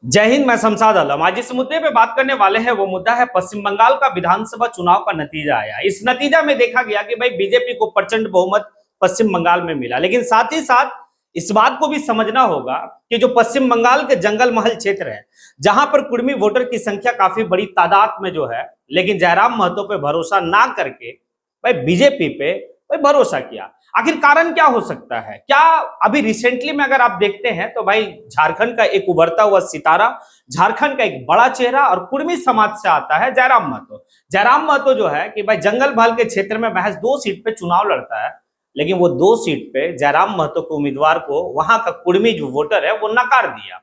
जय हिंद। मैं शमशाद आलम। आज जिस मुद्दे पे बात करने वाले हैं वो मुद्दा है पश्चिम बंगाल का विधानसभा चुनाव का नतीजा आया। इस नतीजा में देखा गया कि भाई बीजेपी को प्रचंड बहुमत पश्चिम बंगाल में मिला, लेकिन साथ ही साथ इस बात को भी समझना होगा कि जो पश्चिम बंगाल के जंगल महल क्षेत्र है, जहां पर कुर्मी वोटर की संख्या काफी बड़ी तादाद में जो है, लेकिन जयराम महतो पे भरोसा ना करके भाई बीजेपी पे भाई भरोसा किया। आखिर कारण क्या हो सकता है? क्या अभी रिसेंटली में अगर आप देखते हैं तो भाई झारखंड का एक उभरता हुआ सितारा, झारखंड का एक बड़ा चेहरा और कुर्मी समाज से आता है जयराम महतो। जयराम महतो जो है कि भाई जंगल महल के क्षेत्र में महज 2 सीट पे चुनाव लड़ता है, लेकिन वो 2 सीट पे जयराम महतो के उम्मीदवार को वहां का कुर्मी जो वोटर है वो नकार दिया।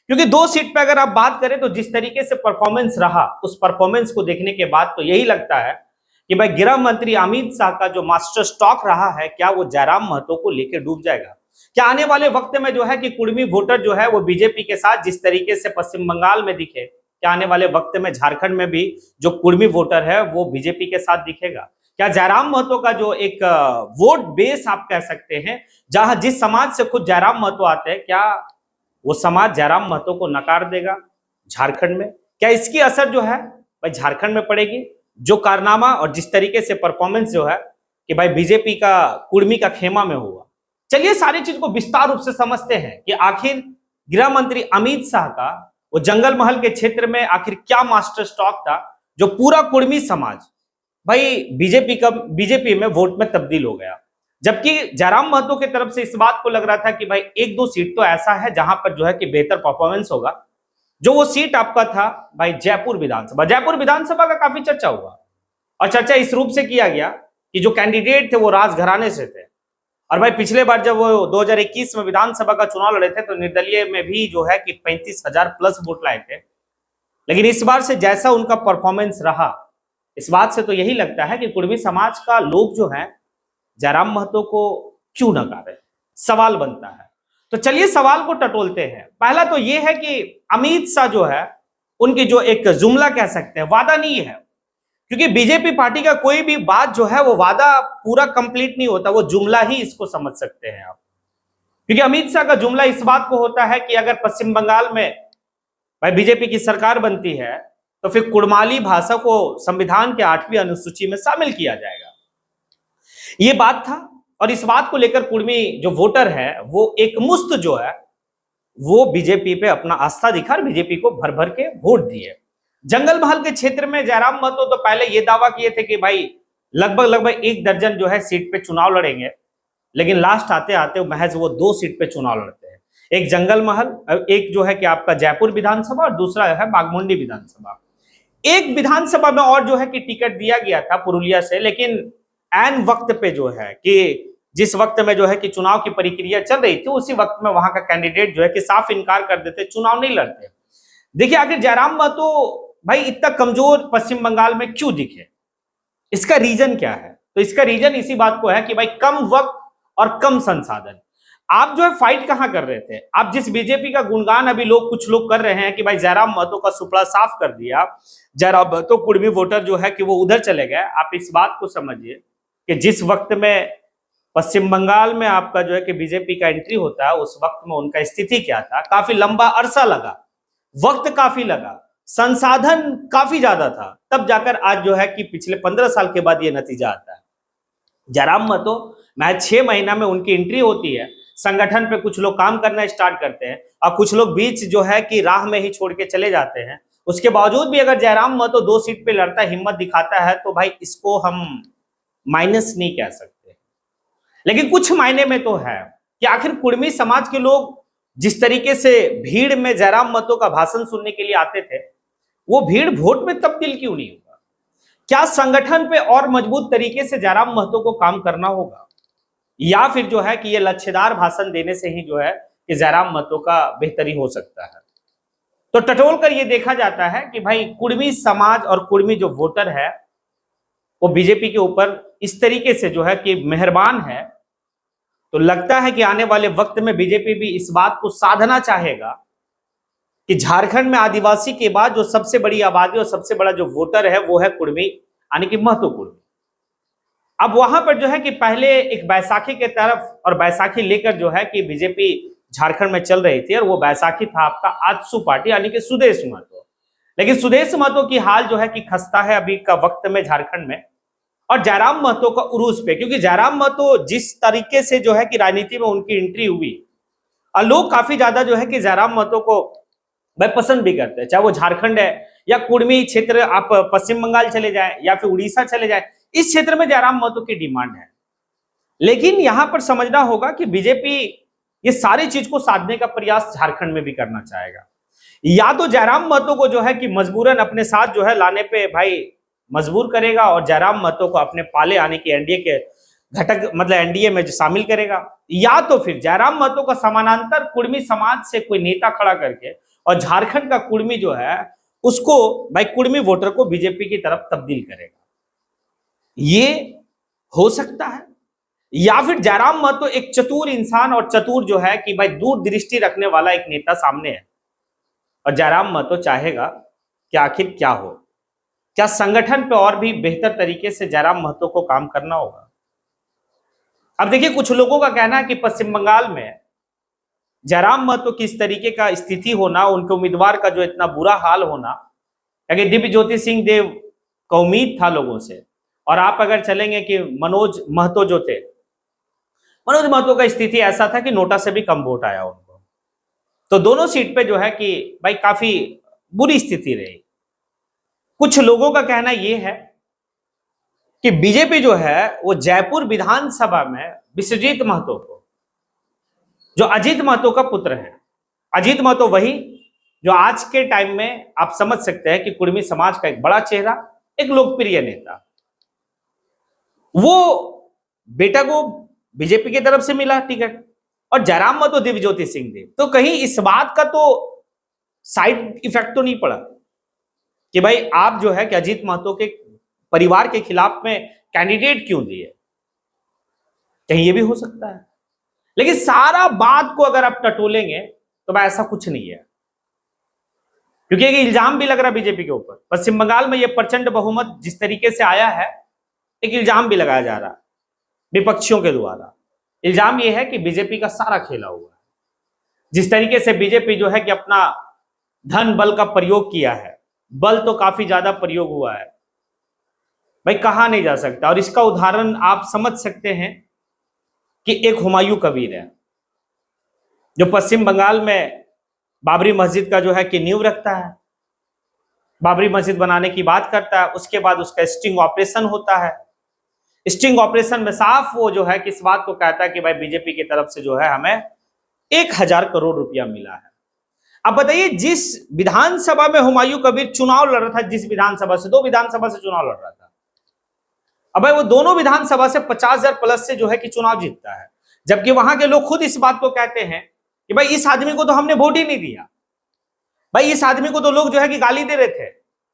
क्योंकि 2 सीट पे अगर आप बात करें तो जिस तरीके से परफॉर्मेंस रहा, उस परफॉर्मेंस को देखने के बाद तो यही लगता है कि भाई गृह मंत्री अमित शाह का जो मास्टर स्टॉक रहा है, क्या वो जयराम महतो को लेकर डूब जाएगा? क्या आने वाले वक्त में जो है कि कुर्मी वोटर जो है वो बीजेपी के साथ जिस तरीके से पश्चिम बंगाल में दिखे, क्या आने वाले वक्त में झारखंड में भी जो कुर्मी वोटर है वो बीजेपी के साथ दिखेगा? क्या जयराम महतो का जो एक वोट बेस आप कह सकते हैं, जहां जिस समाज से खुद जयराम महतो आते हैं, क्या वो समाज जयराम महतो को नकार देगा झारखंड में? क्या इसकी असर जो है भाई झारखंड में पड़ेगी? जो कारनामा और जिस तरीके से परफॉर्मेंस जो है कि भाई बीजेपी का कुर्मी का खेमा में हुआ, चलिए सारी चीज को विस्तार रूप से समझते हैं कि आखिर गृह मंत्री अमित शाह का वो जंगल महल के क्षेत्र में आखिर क्या मास्टर स्टॉक था जो पूरा कुर्मी समाज भाई बीजेपी में वोट में तब्दील हो गया। जबकि जयराम महतो की तरफ से इस बात को लग रहा था कि भाई 1-2 सीट तो ऐसा है जहां पर जो है कि बेहतर परफॉर्मेंस होगा। जो वो सीट आपका था भाई जयपुर विधानसभा का काफी चर्चा हुआ, और चर्चा इस रूप से किया गया कि जो कैंडिडेट थे वो राजघराने से थे। और भाई पिछले बार जब वो 2021 में विधानसभा का चुनाव लड़े थे तो निर्दलीय में भी जो है कि 35,000 प्लस वोट लाए थे। लेकिन इस बार से जैसा उनका परफॉर्मेंस रहा, इस बात से तो यही लगता है कि कुर्मी समाज का लोग जो है जयराम महतो को क्यों नकारे, सवाल बनता है। तो चलिए सवाल को टटोलते हैं। पहला तो यह है कि अमित शाह जो है उनकी जो एक जुमला कह सकते हैं, वादा नहीं है, क्योंकि बीजेपी पार्टी का कोई भी बात जो है वो वादा पूरा कंप्लीट नहीं होता, वो जुमला ही इसको समझ सकते हैं आप। क्योंकि अमित शाह का जुमला इस बात को होता है कि अगर पश्चिम बंगाल में भाई बीजेपी की सरकार बनती है तो फिर कुड़माली भाषा को संविधान के 8वीं अनुसूची में शामिल किया जाएगा। ये बात था, और इस बात को लेकर कुर्मी जो वोटर है वो एक मुश्त जो है वो बीजेपी पे अपना आस्था दिखा और बीजेपी को भर भर के वोट दिए। जंगल महल के क्षेत्र में जयराम महतो तो पहले ये दावा किए थे कि भाई लगभग 1 दर्जन जो है सीट पे चुनाव लड़ेंगे, लेकिन लास्ट आते आते महज वो 2 सीट पे चुनाव लड़ते हैं। एक जंगल महल, एक जो है कि आपका जयपुर विधानसभा और दूसरा है बागमुंडी विधानसभा। एक विधानसभा में और जो है कि टिकट दिया गया था पुरुलिया से, लेकिन एन वक्त पे जो है कि जिस वक्त में जो है कि चुनाव की प्रक्रिया चल रही थी, उसी वक्त में वहां का कैंडिडेट जो है कि साफ इनकार कर देते, चुनाव नहीं लड़ते। देखिए आखिर जयराम महतो भाई इतना कमजोर पश्चिम बंगाल में क्यों दिखे, इसका रीजन क्या है? तो इसका रीजन इसी बात को है कि भाई कम वक्त और कम संसाधन। आप जो है फाइट कहां कर रहे थे? आप जिस बीजेपी का गुणगान अभी कुछ लोग कर रहे हैं कि भाई जयराम महतो का सुपड़ा साफ कर दिया, जयराम महतो कुर्मी वोटर जो है कि वो उधर चले गए। आप इस बात को समझिए कि जिस वक्त में पश्चिम बंगाल में आपका जो है कि बीजेपी का एंट्री होता है, उस वक्त में उनका स्थिति क्या था? काफी लंबा अरसा लगा, वक्त काफी लगा, संसाधन काफी ज्यादा था, तब जाकर आज जो है कि पिछले 15 साल के बाद ये नतीजा आता है। जयराम महतो महज 6 महीना में उनकी एंट्री होती है, संगठन पे कुछ लोग काम करना स्टार्ट करते हैं और कुछ लोग बीच जो है कि राह में ही छोड़ के चले जाते हैं। उसके बावजूद भी अगर जयराम महतो 2 सीट पे लड़ता हिम्मत दिखाता है तो भाई इसको हम माइनस नहीं कह सकते। लेकिन कुछ मायने में तो है कि आखिर कुर्मी समाज के लोग जिस तरीके से भीड़ में जयराम महतो का भाषण सुनने के लिए आते थे, वो भीड़ वोट में तब्दील क्यों नहीं होगा? क्या संगठन पे और मजबूत तरीके से जयराम महतो को काम करना होगा, या फिर जो है कि ये लच्छेदार भाषण देने से ही जो है कि जयराम महतो का बेहतरी हो सकता है? तो टटोल कर ये देखा जाता है कि भाई कुर्मी समाज और कुर्मी जो वोटर है वो बीजेपी के ऊपर इस तरीके से जो है कि मेहरबान है। तो लगता है कि आने वाले वक्त में बीजेपी भी इस बात को साधना चाहेगा कि झारखंड में आदिवासी के बाद जो सबसे बड़ी आबादी और सबसे बड़ा जो वोटर है वो है कुर्मी, यानी कि महतो कुर्मी। अब वहां पर जो है कि पहले एक बैसाखी के तरफ और बैसाखी लेकर जो है कि बीजेपी झारखंड में चल रही थी, और वो बैसाखी था आपका आजसू पार्टी यानी कि सुदेश महतो। लेकिन सुदेश महतो की हाल जो है कि खस्ता है अभी का वक्त में झारखंड में, और जयराम महतो का उरूज पे, क्योंकि जयराम महतो जिस तरीके से जो है कि राजनीति में उनकी एंट्री हुई, और लोग काफी ज्यादा जो है कि जयराम महतो को भाई पसंद भी करते हैं, चाहे वो झारखंड है या कुर्मी क्षेत्र, आप पश्चिम बंगाल चले जाए या फिर उड़ीसा चले जाए, इस क्षेत्र में जयराम महतो की डिमांड है। लेकिन यहां पर समझना होगा कि बीजेपी ये सारी चीज को साधने का प्रयास झारखंड में भी करना चाहेगा। या तो जयराम महतो को जो है कि मजबूरन अपने साथ जो है लाने पे भाई मजबूर करेगा, और जयराम महतो को अपने पाले आने की एनडीए के घटक मतलब एनडीए में जो शामिल करेगा, या तो फिर जयराम महतो का समानांतर कुर्मी समाज से कोई नेता खड़ा करके और झारखंड का कुर्मी जो है उसको भाई कुर्मी वोटर को बीजेपी की तरफ तब्दील करेगा। ये हो सकता है। या फिर जयराम महतो एक चतुर इंसान और चतुर जो है कि भाई दूरदृष्टि रखने वाला एक नेता सामने है, और जयराम महतो चाहेगा कि आखिर क्या हो, क्या संगठन पे और भी बेहतर तरीके से जयराम महतो को काम करना होगा। अब देखिए, कुछ लोगों का कहना है कि पश्चिम बंगाल में जयराम महतो की इस तरीके का स्थिति होना, उनके उम्मीदवार का जो इतना बुरा हाल होना, अगर दिव्य ज्योति सिंह देव का उम्मीद था लोगों से, और आप अगर चलेंगे कि मनोज महतो जो थे, मनोज महतो का स्थिति ऐसा था कि नोटा से भी कम वोट आया उनको, तो दोनों सीट पे जो है कि भाई काफी बुरी स्थिति रही। कुछ लोगों का कहना यह है कि बीजेपी जो है वो जयपुर विधानसभा में विश्वजीत महतो को, जो अजीत महतो का पुत्र है, अजीत महतो वही जो आज के टाइम में आप समझ सकते हैं कि कुर्मी समाज का एक बड़ा चेहरा, एक लोकप्रिय नेता, वो बेटा को बीजेपी की तरफ से मिला टिकट, और जयराम महतो दिव्य ज्योति सिंह देव, तो कहीं इस बात का तो साइड इफेक्ट तो नहीं पड़ा कि भाई आप जो है कि अजीत महतो के परिवार के खिलाफ में कैंडिडेट क्यों दिए, कहीं ये भी हो सकता है। लेकिन सारा बात को अगर आप टटोलेंगे तो भाई ऐसा कुछ नहीं है, क्योंकि एक इल्जाम भी लग रहा है बीजेपी के ऊपर। पश्चिम बंगाल में ये प्रचंड बहुमत जिस तरीके से आया है, एक इल्जाम भी लगाया जा रहा है विपक्षियों के द्वारा। इल्जाम ये है कि बीजेपी का सारा खेला हुआ है, जिस तरीके से बीजेपी जो है कि अपना धन बल का प्रयोग किया है, बल तो काफी ज्यादा प्रयोग हुआ है, भाई कहा नहीं जा सकता। और इसका उदाहरण आप समझ सकते हैं कि एक हुमायूं कबीर है, जो पश्चिम बंगाल में बाबरी मस्जिद का जो है कि नींव रखता है, बाबरी मस्जिद बनाने की बात करता है, उसके बाद उसका स्टिंग ऑपरेशन होता है। स्टिंग ऑपरेशन में साफ वो जो है कि इस बात को कहता है कि भाई बीजेपी की तरफ से जो है हमें 1000 करोड़ रुपया मिला है। अब बताइए, जिस विधानसभा में हुमायूं कबीर चुनाव लड़ रहा था, जिस विधानसभा से, 2 विधानसभा से चुनाव लड़ रहा था, अब भाई वो दोनों विधानसभा से 50,000 प्लस से जो है कि चुनाव जीतता है, जबकि वहां के लोग खुद इस बात को कहते हैं कि भाई इस आदमी को तो हमने वोट ही नहीं दिया, भाई इस आदमी को तो लोग जो है कि गाली दे रहे थे,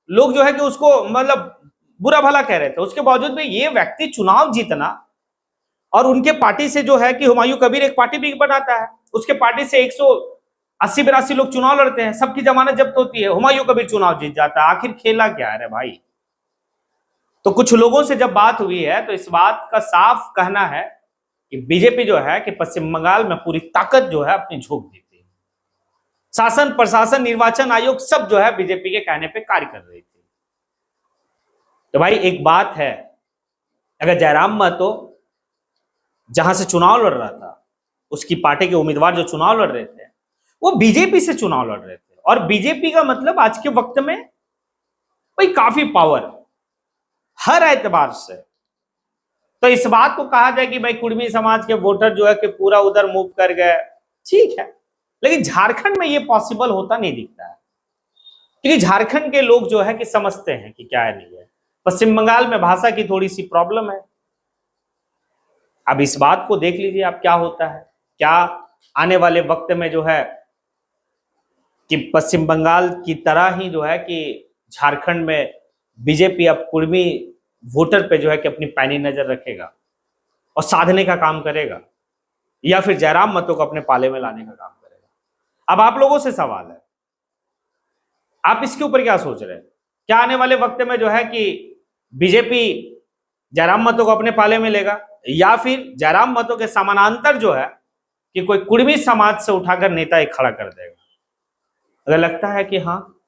लोग जो है कि उसको मतलब बुरा भला कह रहे थे, उसके बावजूद भी ये व्यक्ति चुनाव जीतना, और उनके पार्टी से जो है कि हुमायूं कबीर एक पार्टी भी बनाता है, उसके पार्टी से 180-82 लोग चुनाव लड़ते हैं, सबकी जमानत जब्त होती है, हुमायूं कबीर चुनाव जीत जाता है। आखिर खेला क्या है रे भाई। तो कुछ लोगों से जब बात हुई है तो इस बात का साफ कहना है कि बीजेपी जो है कि पश्चिम बंगाल में पूरी ताकत जो है अपनी झोंक दी थी, शासन प्रशासन निर्वाचन आयोग सब जो है बीजेपी के कहने पे कार्य कर रही थी। तो भाई एक बात है, अगर जयराम महतो जहां से चुनाव लड़ रहा था, उसकी पार्टी के उम्मीदवार जो चुनाव लड़ रहे थे वो बीजेपी से चुनाव लड़ रहे थे, और बीजेपी का मतलब आज के वक्त में भाई काफी पावर हर एतबार से, तो इस बात को कहा जाए कि भाई कुर्मी समाज के वोटर जो है कि पूरा उधर मूव कर गए, ठीक है, लेकिन झारखंड में ये पॉसिबल होता नहीं दिखता है, क्योंकि झारखंड के लोग जो है कि समझते हैं कि क्या है नहीं है। पश्चिम बंगाल में भाषा की थोड़ी सी प्रॉब्लम है। अब इस बात को देख लीजिए आप क्या होता है, क्या आने वाले वक्त में जो है कि पश्चिम बंगाल की तरह ही जो है कि झारखंड में बीजेपी अब कुर्मी वोटर पे जो है कि अपनी पैनी नजर रखेगा और साधने का काम करेगा, या फिर जयराम महतो को अपने पाले में लाने का काम करेगा। अब आप लोगों से सवाल है, आप इसके ऊपर क्या सोच रहे हैं? क्या आने वाले वक्त में जो है कि बीजेपी जयराम महतो को अपने पाले में लेगा, या फिर जयराम महतो के समानांतर जो है कि कोई कुर्मी समाज से उठाकर नेता एक खड़ा कर देगा। अगर लगता है कि हाँ,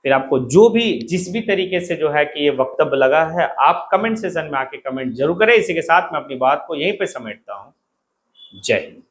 फिर आपको जो भी जिस भी तरीके से जो है कि ये वक्तव्य लगा है, आप कमेंट सेशन में आके कमेंट जरूर करें। इसी के साथ मैं अपनी बात को यहीं पे समेटता हूं। जय हिंद।